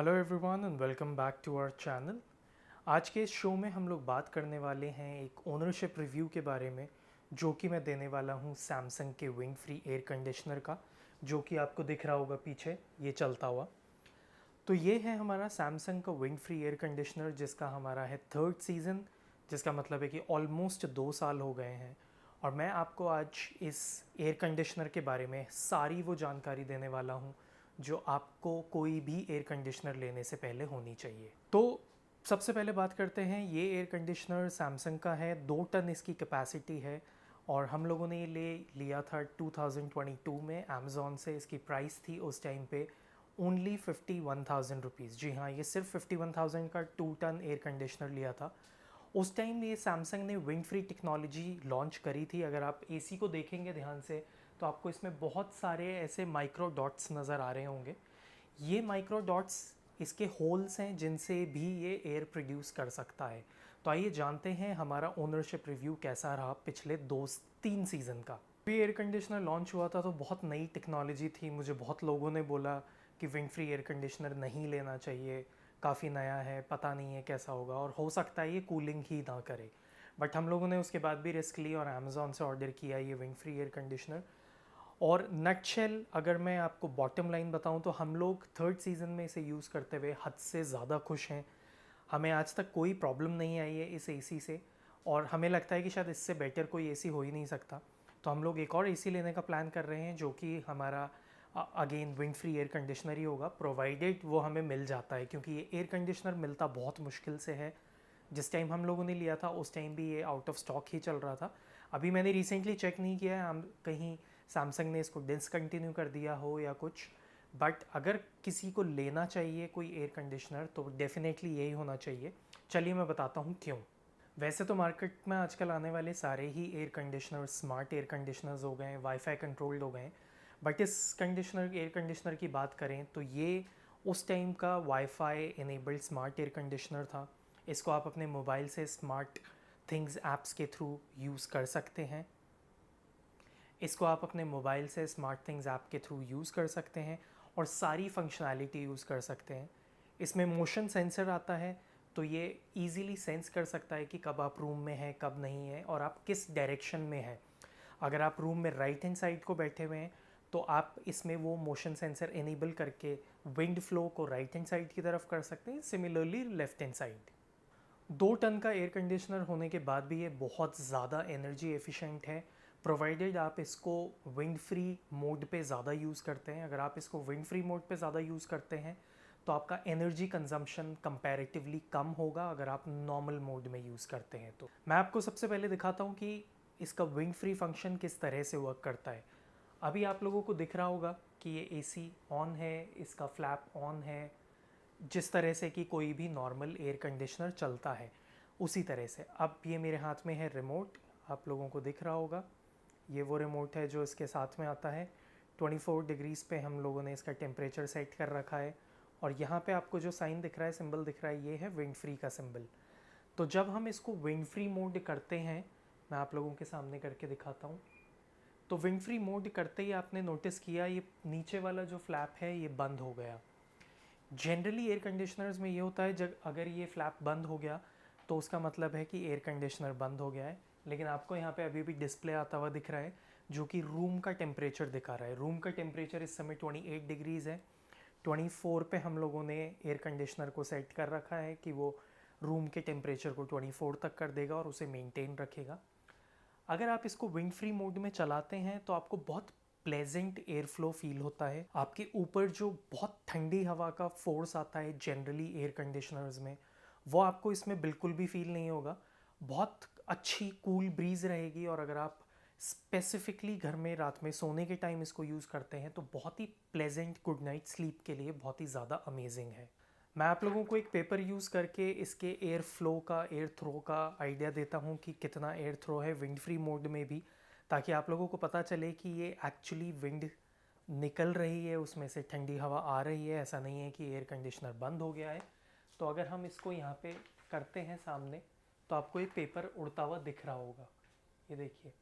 Hello everyone and welcome back to our channel. आज के इस शो में हम लोग बात करने वाले हैं एक ओनरशिप रिव्यू के बारे में, जो कि मैं देने वाला हूं सैमसंग के विंड फ्री एयर कंडीशनर का, जो कि आपको दिख रहा होगा पीछे ये चलता हुआ। तो ये है हमारा सैमसंग का विंड फ्री एयर कंडीशनर, जिसका हमारा है थर्ड सीज़न, जिसका मतलब है कि ऑलमोस्ट 2 साल हो गए हैं। और मैं आपको आज इस एयर कंडीशनर के बारे में सारी वो जानकारी देने वाला हूँ जो आपको कोई भी एयर कंडीशनर लेने से पहले होनी चाहिए। तो सबसे पहले बात करते हैं, ये एयर कंडीशनर सैमसंग का है, 2 टन इसकी कैपेसिटी है। और हम लोगों ने ये ले लिया था 2022 में अमेज़ॉन से। इसकी प्राइस थी उस टाइम पे ओनली 51,000 रुपीज़। जी हाँ, ये सिर्फ 51,000 का 2 टन एयर कंडीशनर लिया था। उस टाइम ये सैमसंग ने विंड फ्री टेक्नोलॉजी लॉन्च करी थी। अगर आप एसी को देखेंगे ध्यान से तो आपको इसमें बहुत सारे ऐसे माइक्रो डॉट्स नज़र आ रहे होंगे। ये माइक्रो डॉट्स इसके होल्स हैं जिनसे भी ये एयर प्रोड्यूस कर सकता है। तो आइए जानते हैं हमारा ओनरशिप रिव्यू कैसा रहा पिछले 2-3 सीज़न का। भी एयर कंडीशनर लॉन्च हुआ था तो बहुत नई टेक्नोलॉजी थी। मुझे बहुत लोगों ने बोला कि विंड फ्री एयर कंडीशनर नहीं लेना चाहिए, काफ़ी नया है, पता नहीं है कैसा होगा और हो सकता है ये कूलिंग ही ना करे। बट हम लोगों ने उसके बाद भी रिस्क ली और अमेज़ॉन से ऑर्डर किया ये विंड फ्री एयर कंडीशनर। और नटशेल अगर मैं आपको बॉटम लाइन बताऊं तो हम लोग थर्ड सीज़न में इसे यूज़ करते हुए हद से ज़्यादा खुश हैं। हमें आज तक कोई प्रॉब्लम नहीं आई है इस एसी से, और हमें लगता है कि शायद इससे बेटर कोई एसी हो ही नहीं सकता। तो हम लोग एक और एसी लेने का प्लान कर रहे हैं, जो कि हमारा again wind free air conditioner ही होगा, प्रोवाइडेड वो हमें मिल जाता है, क्योंकि ये एयर कंडीशनर मिलता बहुत मुश्किल से है। जिस टाइम हम लोगों ने लिया था उस टाइम भी ये आउट ऑफ स्टॉक ही चल रहा था। अभी मैंने रिसेंटली चेक नहीं किया है हम कहीं सैमसंग ने इसको डिसकंटिन्यू कर दिया हो या कुछ। बट अगर किसी को लेना चाहिए कोई एयर कंडीशनर तो डेफिनेटली यही होना चाहिए। चलिए मैं बताता हूँ क्यों। वैसे तो मार्केट में आजकल आने वाले सारे ही air conditioner smart air conditioners हो गए हैं, वाईफाई कंट्रोल्ड हो गए हैं। बट इस एयर कंडीशनर की बात करें तो ये उस टाइम का wifi enabled smart air conditioner था। इसको आप अपने मोबाइल से स्मार्ट थिंग्स ऐप्स के थ्रू यूज़ कर सकते हैं। इसको आप अपने मोबाइल से स्मार्ट थिंग्स ऐप के थ्रू यूज़ कर सकते हैं और सारी फंक्शनैलिटी यूज़ कर सकते हैं। इसमें मोशन सेंसर आता है, तो ये इजीली सेंस कर सकता है कि कब आप रूम में हैं कब नहीं है और आप किस डायरेक्शन में हैं। अगर आप रूम में राइट हैंड साइड को बैठे हुए हैं तो आप इसमें वो मोशन सेंसर इनेबल करके विंड फ्लो को राइट हैंड साइड की तरफ कर सकते हैं, similarly left hand side. 2 ton का एयर कंडीशनर होने के बाद भी ये बहुत ज़्यादा एनर्जी एफिशिएंट है, प्रोवाइडेड आप इसको विंड फ्री मोड पे ज़्यादा यूज़ करते हैं। अगर आप इसको विंड फ्री मोड पे ज़्यादा यूज़ करते हैं तो आपका एनर्जी कंजम्पशन कंपैरेटिवली कम होगा अगर आप नॉर्मल मोड में यूज़ करते हैं। तो मैं आपको सबसे पहले दिखाता हूँ कि इसका विंड फ्री फंक्शन किस तरह से वर्क करता है। अभी आप लोगों को दिख रहा होगा कि ये एसी ऑन है, इसका फ्लैप ऑन है, जिस तरह से कि कोई भी नॉर्मल एयर कंडीशनर चलता है उसी तरह से। अब ये मेरे हाथ में है रिमोट, आप लोगों को दिख रहा होगा, ये वो रिमोट है जो इसके साथ में आता है। 24 डिग्रीज़ पे हम लोगों ने इसका टेम्परेचर सेट कर रखा है और यहाँ पे आपको जो साइन दिख रहा है, सिंबल दिख रहा है, ये है विंड फ्री का सिंबल। तो जब हम इसको विंड फ्री मोड करते हैं, मैं आप लोगों के सामने करके दिखाता हूँ। तो विंड फ्री मोड करते ही आपने नोटिस किया ये नीचे वाला जो फ्लैप है ये बंद हो गया। जनरली एयर कंडीशनर्स में ये होता है, जब अगर ये फ्लैप बंद हो गया तो उसका मतलब है कि एयर कंडीशनर बंद हो गया है। लेकिन आपको यहाँ पे अभी भी डिस्प्ले आता हुआ दिख रहा है जो कि रूम का टेम्परेचर दिखा रहा है। रूम का टेम्परेचर इस समय 28 डिग्रीज़ है। 24 पे हम लोगों ने एयर कंडीशनर को सेट कर रखा है कि वो रूम के टेम्परेचर को 24 तक कर देगा और उसे मेंटेन रखेगा। अगर आप इसको विंड फ्री मोड में चलाते हैं तो आपको बहुत प्लेजेंट एयर फ्लो फील होता है। आपके ऊपर जो बहुत ठंडी हवा का फोर्स आता है जनरली एयर कंडीशनर्स में, वो आपको इसमें बिल्कुल भी फील नहीं होगा। बहुत अच्छी कूल ब्रीज रहेगी। और अगर आप स्पेसिफिकली घर में रात में सोने के टाइम इसको यूज़ करते हैं तो बहुत ही प्लेजेंट गुड नाइट स्लीप के लिए बहुत ही ज़्यादा अमेजिंग है। मैं आप लोगों को एक पेपर यूज़ करके इसके एयर फ्लो का, एयर थ्रो का आइडिया देता हूँ कि कितना एयर थ्रो है विंड फ्री मोड में भी, ताकि आप लोगों को पता चले कि ये एक्चुअली विंड निकल रही है, उसमें से ठंडी हवा आ रही है, ऐसा नहीं है कि एयर कंडीशनर बंद हो गया है। तो अगर हम इसको यहाँ पे करते हैं सामने तो आपको एक पेपर उड़ता हुआ दिख रहा होगा। ये देखिए,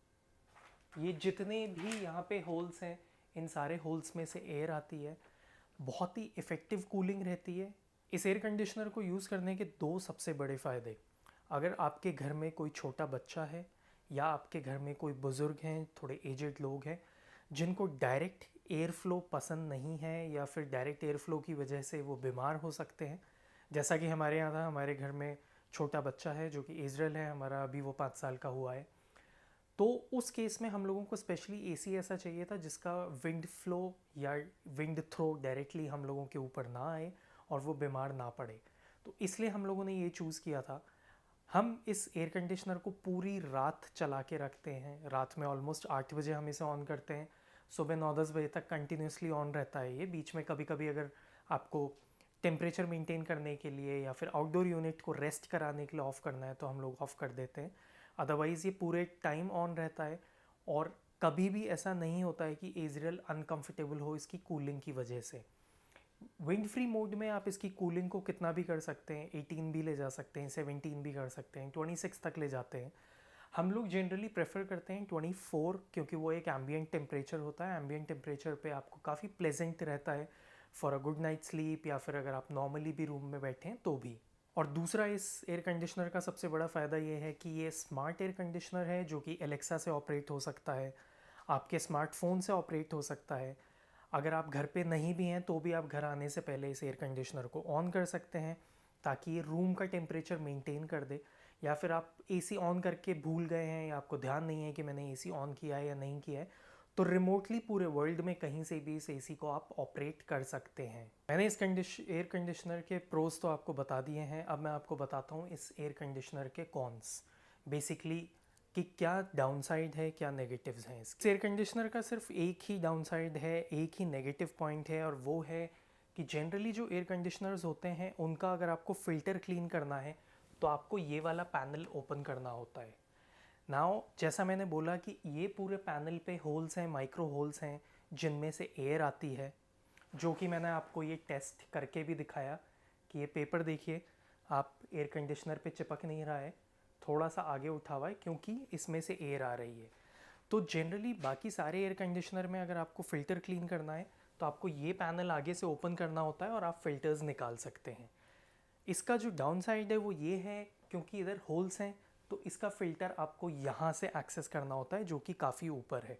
ये जितने भी यहाँ पे होल्स हैं इन सारे होल्स में से एयर आती है। बहुत ही इफ़ेक्टिव कूलिंग रहती है। इस एयर कंडीशनर को यूज़ करने के दो सबसे बड़े फ़ायदे, अगर आपके घर में कोई छोटा बच्चा है या आपके घर में कोई बुज़ुर्ग हैं, थोड़े एजेड लोग हैं जिनको डायरेक्ट एयर फ्लो पसंद नहीं है या फिर डायरेक्ट एयर फ्लो की वजह से वो बीमार हो सकते हैं, जैसा कि हमारे यहाँ था, हमारे घर में छोटा बच्चा है जो कि इज़राइल है हमारा, अभी वो 5 साल का हुआ है। तो उस केस में हम लोगों को स्पेशली एसी ऐसा चाहिए था जिसका विंड फ्लो या विंड थ्रो डायरेक्टली हम लोगों के ऊपर ना आए और वो बीमार ना पड़े। तो इसलिए हम लोगों ने ये चूज़ किया था। हम इस एयर कंडीशनर को पूरी रात चला के रखते हैं, रात में ऑलमोस्ट 8 बजे हम इसे ऑन करते हैं, सुबह 9-10 बजे तक कंटिन्यूसली ऑन रहता है ये। बीच में कभी कभी अगर आपको टेम्परेचर मेंटेन करने के लिए या फिर आउटडोर यूनिट को रेस्ट कराने के लिए ऑफ़ करना है तो हम लोग ऑफ़ कर देते हैं, अदरवाइज़ ये पूरे टाइम ऑन रहता है। और कभी भी ऐसा नहीं होता है कि इज़राइल अनकंफर्टेबल हो इसकी कूलिंग की वजह से। विंड फ्री मोड में आप इसकी कूलिंग को कितना भी कर सकते हैं, 18 भी ले जा सकते हैं, 17 भी कर सकते हैं, 26 तक ले जाते हैं। हम लोग जनरली प्रेफर करते हैं 24, क्योंकि वो एक एम्बियंट टेम्परेचर होता है। एम्बियंट टेम्परेचर पे आपको काफ़ी प्लेजेंट रहता है for a good night sleep, या फिर अगर आप नॉर्मली भी रूम में बैठे हैं तो भी। और दूसरा इस एयर कंडीशनर का सबसे बड़ा फ़ायदा ये है कि ये स्मार्ट एयर कंडीशनर है जो कि एलेक्सा से ऑपरेट हो सकता है, आपके स्मार्टफोन से ऑपरेट हो सकता है। अगर आप घर पे नहीं भी हैं तो भी आप घर आने से पहले इस एयर कंडीशनर को ऑन कर सकते हैं ताकि ये रूम का टेम्परेचर मेंटेन कर दे। या फिर आप एसी ऑन करके भूल गए हैं या आपको ध्यान नहीं है कि मैंने एसी ऑन किया है या नहीं किया है, तो रिमोटली पूरे वर्ल्ड में कहीं से भी इस एसी को आप ऑपरेट कर सकते हैं। मैंने इस एयर कंडीशनर के प्रोज तो आपको बता दिए हैं, अब मैं आपको बताता हूँ इस एयर कंडीशनर के कॉन्स, बेसिकली कि क्या डाउनसाइड है, क्या नेगेटिव्स हैं। इस एयर कंडीशनर का सिर्फ एक ही डाउनसाइड है, एक ही नेगेटिव पॉइंट है, और वो है कि जनरली जो एयर कंडीशनर्स होते हैं उनका अगर आपको फ़िल्टर क्लीन करना है तो आपको ये वाला पैनल ओपन करना होता है। नाउ जैसा मैंने बोला कि ये पूरे पैनल पे होल्स हैं, माइक्रो होल्स हैं जिनमें से एयर आती है, जो कि मैंने आपको ये टेस्ट करके भी दिखाया कि ये पेपर देखिए, आप एयर कंडीशनर पे चिपक नहीं रहा है, थोड़ा सा आगे उठा हुआ है क्योंकि इसमें से एयर आ रही है। तो जनरली बाकी सारे एयर कंडीशनर में अगर आपको फ़िल्टर क्लीन करना है तो आपको ये पैनल आगे से ओपन करना होता है और आप फ़िल्टर्स निकाल सकते हैं। इसका जो डाउन साइड है वो ये है, क्योंकि इधर होल्स हैं तो इसका फ़िल्टर आपको यहाँ से एक्सेस करना होता है जो कि काफ़ी ऊपर है।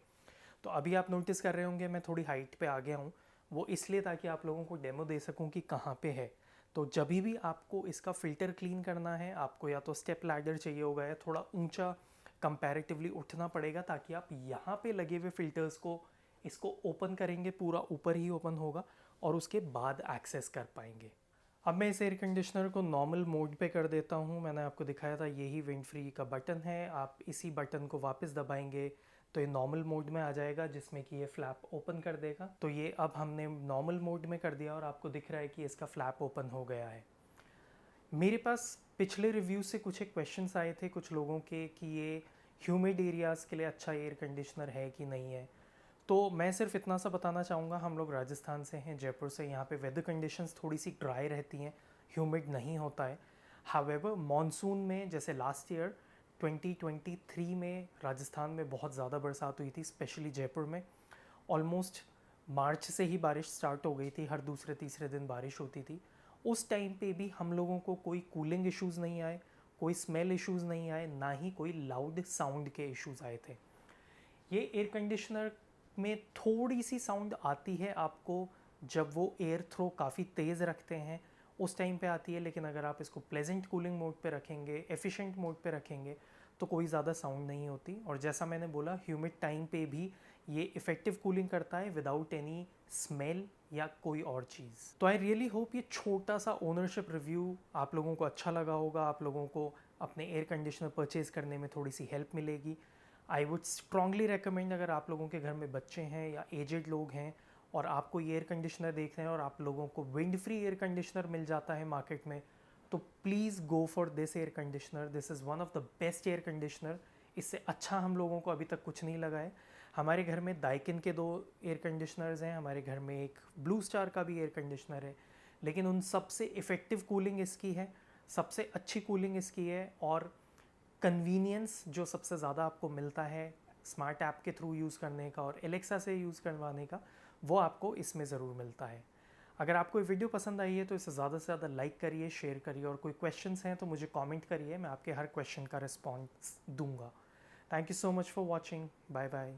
तो अभी आप नोटिस कर रहे होंगे मैं थोड़ी हाइट पे आ गया हूँ, वो इसलिए ताकि आप लोगों को डेमो दे सकूँ कि कहाँ पे है। तो जब भी आपको इसका फ़िल्टर क्लीन करना है, आपको या तो स्टेप लैडर चाहिए होगा या थोड़ा ऊंचा कंपैरेटिवली उठना पड़ेगा ताकि आप यहाँ पे लगे हुए फ़िल्टर्स को इसको ओपन करेंगे, पूरा ऊपर ही ओपन होगा और उसके बाद एक्सेस कर पाएंगे। अब मैं इस एयर कंडीशनर को नॉर्मल मोड पे कर देता हूँ। मैंने आपको दिखाया था यही विंड फ्री का बटन है, आप इसी बटन को वापस दबाएंगे तो ये नॉर्मल मोड में आ जाएगा जिसमें कि ये फ्लैप ओपन कर देगा। तो ये अब हमने नॉर्मल मोड में कर दिया और आपको दिख रहा है कि इसका फ्लैप ओपन हो गया है। मेरे पास पिछले रिव्यू से कुछ एक क्वेश्चंस आए थे कुछ लोगों के कि ये ह्यूमिड एरियाज़ के लिए अच्छा एयर कंडीशनर है कि नहीं है। तो मैं सिर्फ इतना सा बताना चाहूँगा, हम लोग राजस्थान से हैं, जयपुर से, यहाँ पे वेदर कंडीशंस थोड़ी सी ड्राई रहती हैं, ह्यूमिड नहीं होता है। हावेवर मॉनसून में जैसे लास्ट ईयर 2023 में राजस्थान में बहुत ज़्यादा बरसात हुई थी, स्पेशली जयपुर में। ऑलमोस्ट मार्च से ही बारिश स्टार्ट हो गई थी, हर दूसरे तीसरे दिन बारिश होती थी। उस टाइम पे भी हम लोगों को कोई कूलिंग इश्यूज़ नहीं आए, कोई स्मेल इश्यूज़ नहीं आए, ना ही कोई लाउड साउंड के इश्यूज़ आए थे। ये एयर कंडीशनर में थोड़ी सी साउंड आती है आपको जब वो एयर थ्रो काफ़ी तेज़ रखते हैं, उस टाइम पे आती है, लेकिन अगर आप इसको प्लेजेंट कूलिंग मोड पे रखेंगे, एफिशिएंट मोड पे रखेंगे तो कोई ज़्यादा साउंड नहीं होती। और जैसा मैंने बोला ह्यूमिड टाइम पे भी ये इफ़ेक्टिव कूलिंग करता है विदाउट एनी स्मेल या कोई और चीज़। तो आई रियली होप ये छोटा सा ओनरशिप रिव्यू आप लोगों को अच्छा लगा होगा, आप लोगों को अपने एयर कंडीशनर परचेज़ करने में थोड़ी सी हेल्प मिलेगी। आई वुड स्ट्रांगली रेकमेंड, अगर आप लोगों के घर में बच्चे हैं या एजेड लोग हैं और आपको ये एयर कंडीशनर देख रहे हैं और आप लोगों को विंड फ्री एयर कंडीशनर मिल जाता है मार्केट में, तो please go for this air conditioner. This is one of the best air conditioner. इससे अच्छा हम लोगों को अभी तक कुछ नहीं लगा है। हमारे घर में दाइकिन के 2 एयर कंडीशनर्स हैं, हमारे घर में एक ब्लू स्टार का भी एयर कंडीशनर है, लेकिन उन सबसे इफ़ेक्टिव कूलिंग इसकी है, सबसे अच्छी कूलिंग इसकी है। और कन्वीनियंस जो सबसे ज़्यादा आपको मिलता है स्मार्ट ऐप के थ्रू यूज़ करने का और एलेक्सा से यूज़ करवाने का, वो आपको इसमें ज़रूर मिलता है। अगर आपको ये वीडियो पसंद आई है तो इसे ज़्यादा से ज़्यादा लाइक करिए, शेयर करिए, और कोई क्वेश्चंस हैं तो मुझे कमेंट करिए, मैं आपके हर क्वेश्चन का रिस्पॉन्स दूंगा। Thank you so much for watching. Bye bye.